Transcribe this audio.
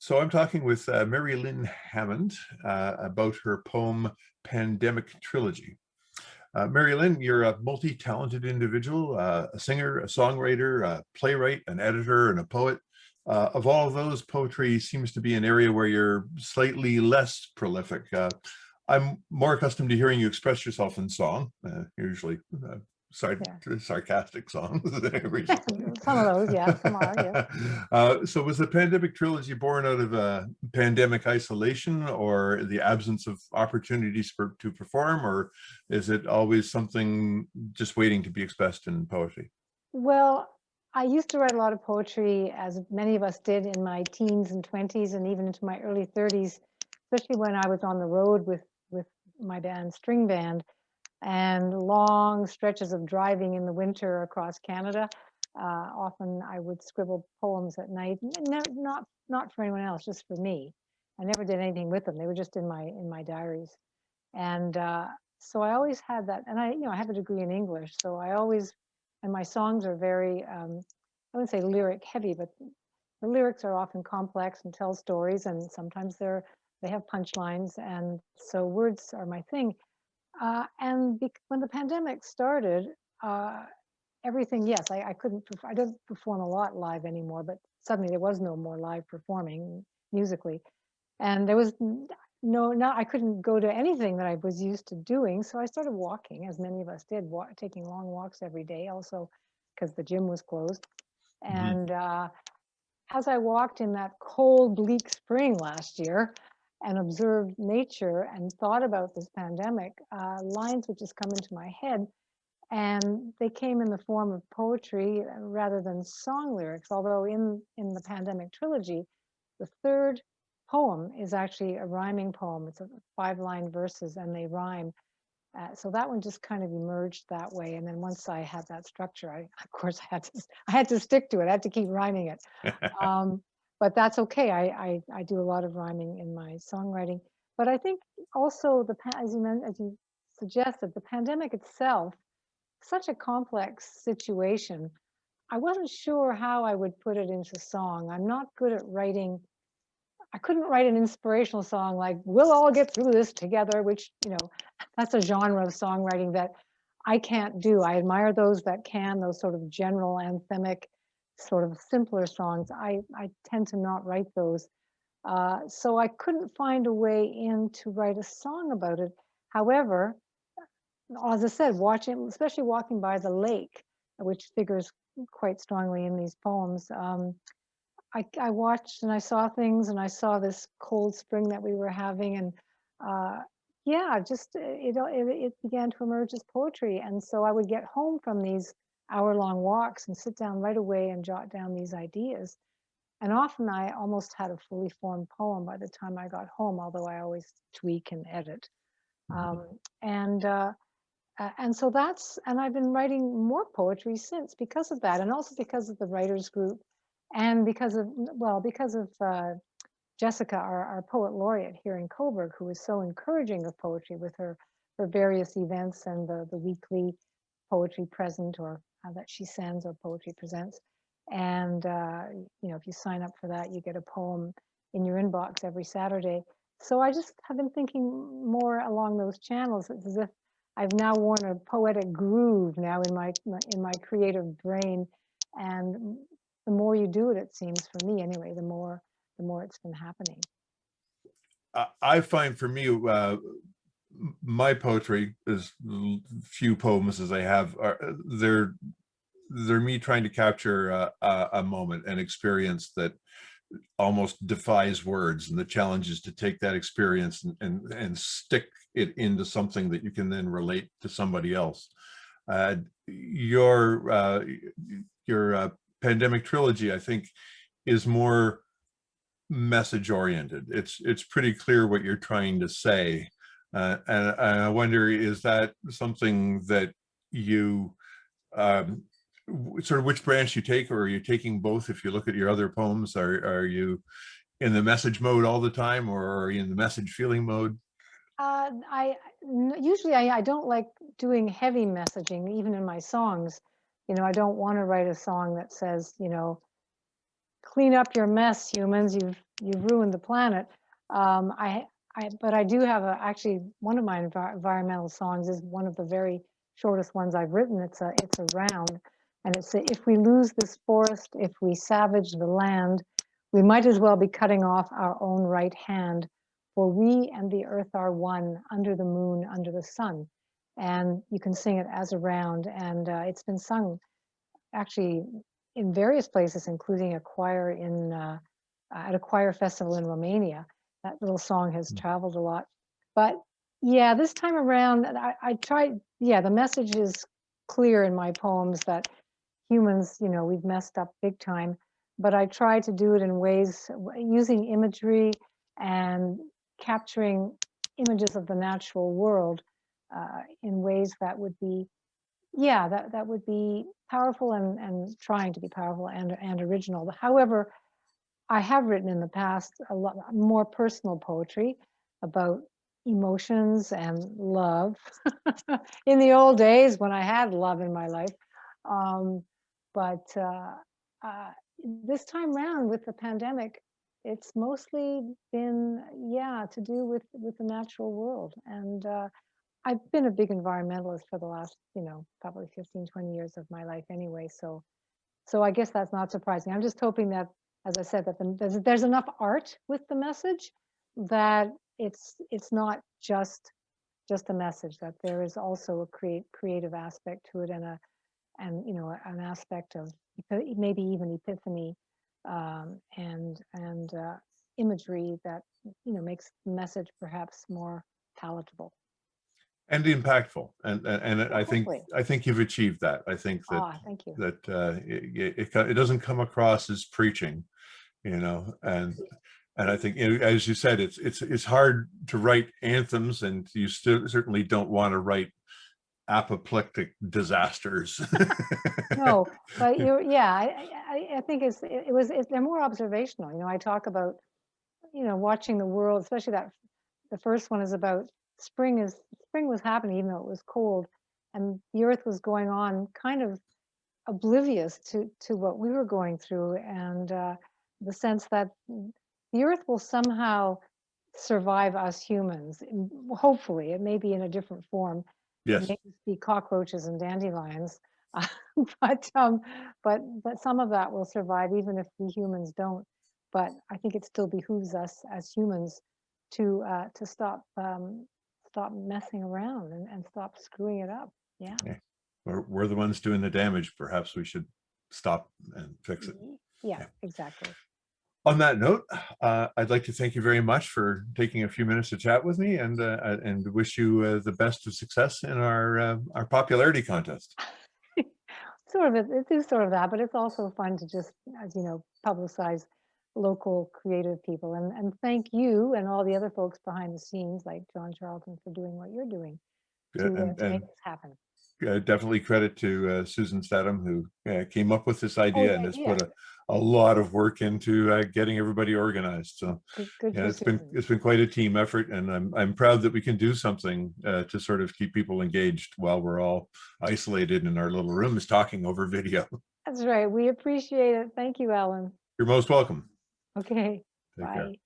So I'm talking with Mary Lynn Hammond about her poem Pandemic Trilogy. Mary Lynn, you're a multi-talented individual, a singer, a songwriter, a playwright, an editor, and a poet. Of all of those, poetry seems to be an area where you're slightly less prolific. I'm more accustomed to hearing you express yourself in song, usually Yeah. sarcastic songs recently. Some of those, yeah, some are, yes. So was the pandemic trilogy born out of pandemic isolation or the absence of opportunities to perform, or is it always something just waiting to be expressed in poetry? Well, I used to write a lot of poetry, as many of us did in my teens and 20s and even into my early 30s, especially when I was on the road with my band, string band, and long stretches of driving in the winter across Canada. Often I would scribble poems at night, not for anyone else, just for me. I never did anything with them. They were just in my diaries. And so I always had that, and I have a degree in English, so I always, and my songs are very, I wouldn't say lyric heavy, but the lyrics are often complex and tell stories, and sometimes they have punchlines, and so words are my thing. When the pandemic started, uh, everything, yes, I couldn't, I don't perform a lot live anymore, but suddenly there was no more live performing musically. And there was no, not, I couldn't go to anything that I was used to doing. So I started walking, as many of us did, taking long walks every day, also because the gym was closed. Mhm. And as I walked in that cold, bleak spring last year and observed nature and thought about this pandemic, lines would just come into my head. And they came in the form of poetry rather than song lyrics, although in the pandemic trilogy, the third poem is actually a rhyming poem. It's a 5-line verses and they rhyme. So that one just kind of emerged that way. And then once I had that structure, of course I had to stick to it. I had to keep rhyming it. Um, but that's okay. I do a lot of rhyming in my songwriting. But I think also as you suggested, the pandemic itself, such a complex situation. I wasn't sure how I would put it into song. I'm not good at writing. I couldn't write an inspirational song like "We'll all get through this together," which that's a genre of songwriting that I can't do. I admire those that can, those sort of general anthemic, sort of simpler songs. I tend to not write those. So I couldn't find a way in to write a song about it. However, as I said, watching, especially walking by the lake, which figures quite strongly in these poems, I watched and I saw things and I saw this cold spring that we were having and uh, yeah, just it began to emerge as poetry. And so I would get home from these hour-long walks and sit down right away and jot down these ideas. And often I almost had a fully formed poem by the time I got home, although I always tweak and edit. Um, and so and I've been writing more poetry since because of that, and also because of the writers group, and because of Jessica, our poet laureate here in Coburg, who is so encouraging of poetry with her various events and the weekly poetry present or that she sends or poetry presents. And if you sign up for that, you get a poem in your inbox every Saturday. So I just have been thinking more along those channels. It's as if I've now worn a poetic groove now in my creative brain, and the more you do it, it seems for me anyway, the more it's been happening. I find for me, my poetry, as few poems as I have, they're me trying to capture a moment, an experience that almost defies words, and the challenge is to take that experience and stick it into something that you can then relate to somebody else. Uh, your pandemic trilogy, I think, is more message oriented. It's pretty clear what you're trying to say, and I wonder, is that something that you um, sort of which branch you take, or are you taking both? If you look at your other poems, are you in the message mode all the time, or are you in the message feeling mode? Usually I don't like doing heavy messaging, even in my songs. I don't want to write a song that says, clean up your mess, humans. You've ruined the planet. But I do have actually one of my environmental songs is one of the very shortest ones I've written. It's a round, and it's if we lose this forest, if we savage the land, we might as well be cutting off our own right hand, for we and the earth are one, under the moon, under the sun. And you can sing it as a round, and it's been sung actually in various places, including a choir at a choir festival in Romania. That little song has traveled a lot. But yeah, this time around, I tried, yeah, the message is clear in my poems that humans, we've messed up big time, but I try to do it in ways using imagery and capturing images of the natural world in ways that would be, yeah, that would be powerful and trying to be powerful and original. However, I have written in the past a lot more personal poetry about emotions and love in the old days when I had love in my life. But this time round with the pandemic, it's mostly been, yeah, to do with the natural world. And I've been a big environmentalist for the last, probably 15, 20 years of my life anyway. So I guess that's not surprising. I'm just hoping that, as I said, that there's enough art with the message that it's not just a message, that there is also a creative aspect to it, and an aspect of maybe even epiphany, and imagery that makes the message perhaps more palatable and impactful, and I hopefully. think you've achieved that. I think that Thank you. it doesn't come across as preaching, and I think, as you said, it's hard to write anthems, and you certainly don't want to write apoplectic disasters. No, but yeah, I think they're more observational. I talk about, watching the world, especially that the first one is about spring was happening even though it was cold, and the earth was going on kind of oblivious to what we were going through, and the sense that the earth will somehow survive us humans. Hopefully, it may be in a different form. It Yes. may just be cockroaches and dandelions, but some of that will survive even if we humans don't. But I think it still behooves us as humans to stop messing around and stop screwing it up. Yeah. Okay. We're the ones doing the damage. Perhaps we should stop and fix it. Yeah, exactly. On that note, I'd like to thank you very much for taking a few minutes to chat with me, and wish you the best of success in our popularity contest. Sort of, it is sort of that, but it's also fun to just, as you know, publicize local creative people. And thank you and all the other folks behind the scenes, like John Charlton, for doing what you're doing to make this happen. Definitely credit to Susan Statham, who came up with this Oh, idea the and has idea. put a lot of work into getting everybody organized. So Good yeah, for Susan. it's been quite a team effort, and I'm proud that we can do something to sort of keep people engaged while we're all isolated in our little rooms talking over video. That's right. We appreciate it. Thank you, Ellen. You're most welcome. Okay. Take care. Bye.